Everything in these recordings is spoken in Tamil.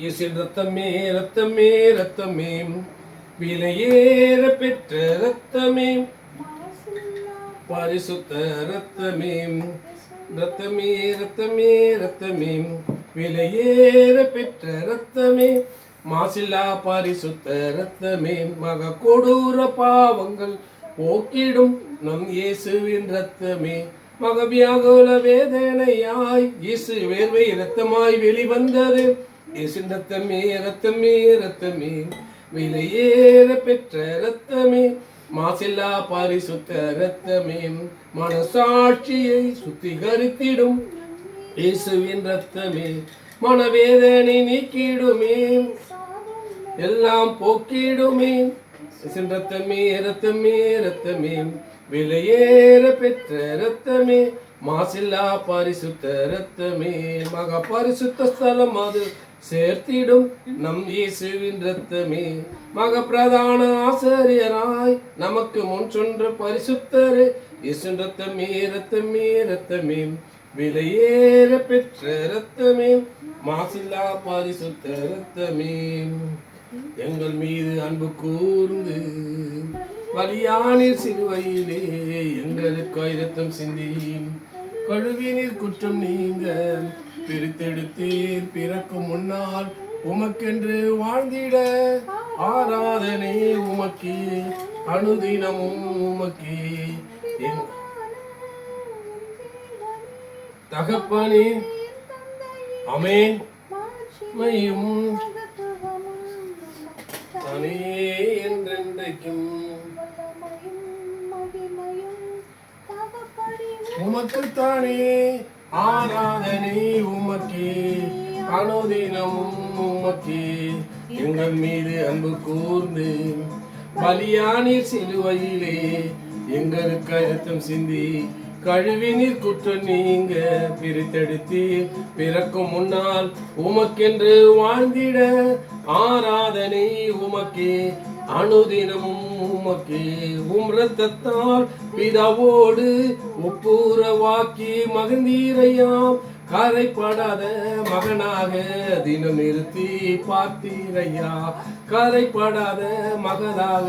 இயேசுவின் ரத்தமே ரத்தமே ரத்தமே, விலையேற பெற்ற ரத்தமே, பரிசுத்த ரத்தமே, ரத்தமே ரத்தமே ரத்தமே, விலையேற பெற்ற ரத்தமே, மாசில்லா பரிசுத்த ரத்தமே, மக கொடூர பாவங்கள் போக்கிடும் நம் இயேசுவின் ரத்தமே, மகவியாகுல வேதனையாய் இயேசு வேர்வை ரத்தமாய் வெளிவந்தது. இயேசுவின் ரத்தமே ரத்தமே ரத்தமே, விலையேற பெற்ற ரத்தமே, மாசில்லா பரிசுத்த ரத்தமே, மனசாட்சியை சுத்திகரித்திடும் இயேசுவின் ரத்தமே, மனவேதனை நீக்கிடுமே, எல்லாம் போக்கிடுமே. இயேசுவின் ரத்தமே ரத்தமே ரத்தமே, விலையேற பெற்ற ரத்தமே, மாசில்லா பரிசுத்த ரத்தமே, மகா பரிசுத்த ஸ்தலம் அது சேர்த்திடும் நம் இயேசுவின் ரத்தமே, மக பிரதான ஆசாரியராய் நமக்கு முன் சொன்ற பரிசுத்தரே, இயேசுவின் ரத்தமே ரத்தமே ரத்தமே, விலையேற பெற்ற ரத்தமே, மாசில்லா பரிசுத்த ரத்தமே, எங்கள் மீது அன்பு கூர்ந்து பலியானீர் சிலுவையிலே எங்களுக்கு இரத்தம் சிந்தி கழுவினீர் குற்றம் நீங்க பிரித்தெடுத்தீர் பிறக்கும் முன்னால் உமக்கென்று வாழ்ந்திட ஆராதனை உமக்கே அனுதினமும் உமக்கே தகப்பனே. ஆமென். மையும் தானே என்றென்றைக்கும் உமக்குத்தானே ஆராதனை உமக்கே அனுதினமும் உமக்கே, எங்கள் மீது அன்பு கூர்ந்து பலியானீர் சிலுவையிலே எங்களுக்கு இரத்தம் சிந்தி கழுவினீர் குற்றம் நீங்க பிரித்தெடுத்தீர் பிறக்கும் முன்னால் உமக்கென்று வாழ்ந்திட ஆராதனை உமக்கே அனுதினமும் உமக்கே, உம் இரத்தத்தால் பிதாவோடு ஒப்புரவாக்கி மகிழ்ந்தீரையாம் கரைப்படாத மகனாக தினம் நிறுத்தி பார்த்தீரையா, கரைப்படாத மகனாக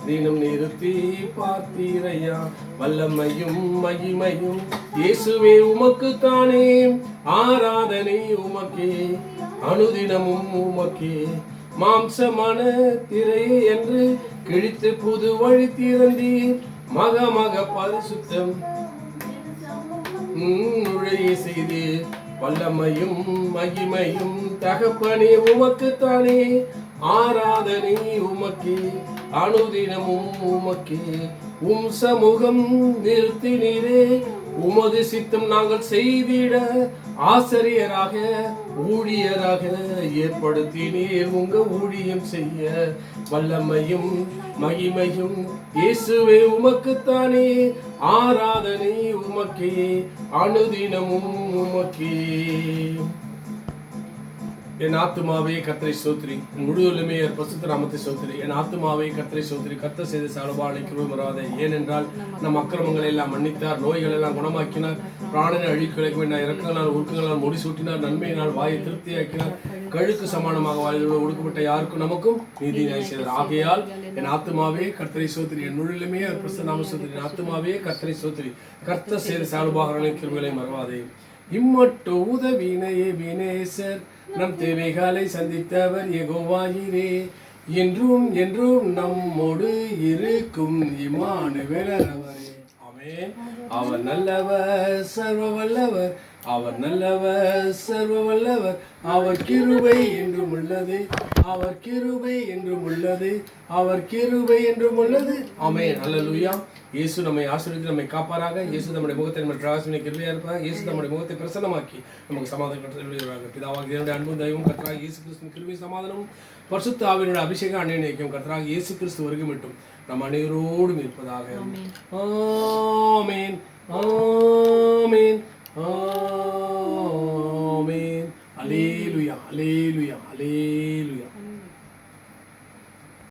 தினம் நிறுத்தி பார்த்தீரையா, வல்லமையும் மகிமையும் இயேசுவே உமக்குத்தானே ஆராதனை உமக்கே அனுதினமும் உமக்கே, மாம்சமான திரையே என்று கிழித்து புது வழி திறந்தீர் மக மக பரிசுத்தம் நுழைய செய்து வல்லமையும் மகிமையும் தகப்பனே உமக்குத்தானே ஆராதனை உமக்கே அனுதினமும் உமக்கே, உம் சமூகம் நிறுத்தினீரே உமது சித்தம் நாங்கள் செய்திட ஆசிரியராக ஊழியராக ஏற்படுத்தினீர் உங்க ஊழியம் செய்ய வல்லமையும் மகிமையும் இயேசுவே உமக்குத்தானே ஆராதனை உமக்கே அனுதினமும் உமக்கே. என் ஆத்துமாவே கர்த்தரை ஸ்தோத்திரி, முழுவதுமே பரிசுத்த நாமத்தை ஸ்தோத்திரி. என் ஆத்துமாவே கர்த்தரை ஸ்தோத்திரி, கர்த்தர் செய்த சாலபாலை கிருபை மறவாதே. ஏனென்றால் நம் அக்கிரமங்களை எல்லாம் மன்னித்தார், நோய்கள் எல்லாம் குணமாக்கினார், பிராணனை அழிக்கலைக்கு வேண்டாம் இறக்கங்களால் உருக்கங்களால் முடிசூட்டினார், நன்மையினால் வாயை திருப்தியாக்கினார், கழுக்கு சமானமாக வாயில் ஒடுக்கப்பட்ட யாருக்கும் நமக்கும் நீதி நியாயம் செய்தார். ஆகையால் என் ஆத்துமாவே கர்த்தரை ஸ்தோத்திரி, என் முழுவதுமே பரிசுத்த நாமத்தை ஸ்தோத்திரி. என் ஆத்துமாவே கர்த்தரை ஸ்தோத்திரி, கர்த்தர் செய்த சாலபாகர்களின் கிருபைகளை மறவாதே. இம்மட்டு உதவினையே வினேசர் நம் தேவைகளை சந்தித்தவர் யெகோவாயிரே, என்றும் என்றும் நம்மோடு இருக்கும் இம்மானுவேலர் அவரே. ஆமென். அவர் நல்லவர் சர்வ வல்லவர், அவர் நல்லவர் சர்வ வல்லவர், அவர் கிருபை என்றும் உள்ளது, அவர் கிருபை என்றும் உள்ளது, அவர் கிருபை என்றும் உள்ளது. ஆமென். அல்லேலூயா. இயேசு நம்மை ஆசீர்வதித்து நம்மை காப்பாராக. இயேசு நம்முடைய முகத்தை நம்ம பிரகாசனை கிருபையா இருப்பார். இயேசு நம்முடைய முகத்தை பிரசன்னமாக்கி நமக்கு சமாதானம் கட்டளையிடுவார்கள். பிதாவாக தேவனுடைய அன்பும் தெய்வம் கர்த்தராகிய இயேசு கிறிஸ்துவின் கிருபை சமாதானமும் பரிசுத்த ஆவியினுடைய அபிஷேகம் அன்னையும் கர்த்தராகிய இயேசு கிறிஸ்து வருகை மட்டும் நம் அனைவரோடும் இருப்பதாக. ஆமென் ஆமென் ஆமென். அல்லேலூயா அல்லேலூயா அல்லேலூயா.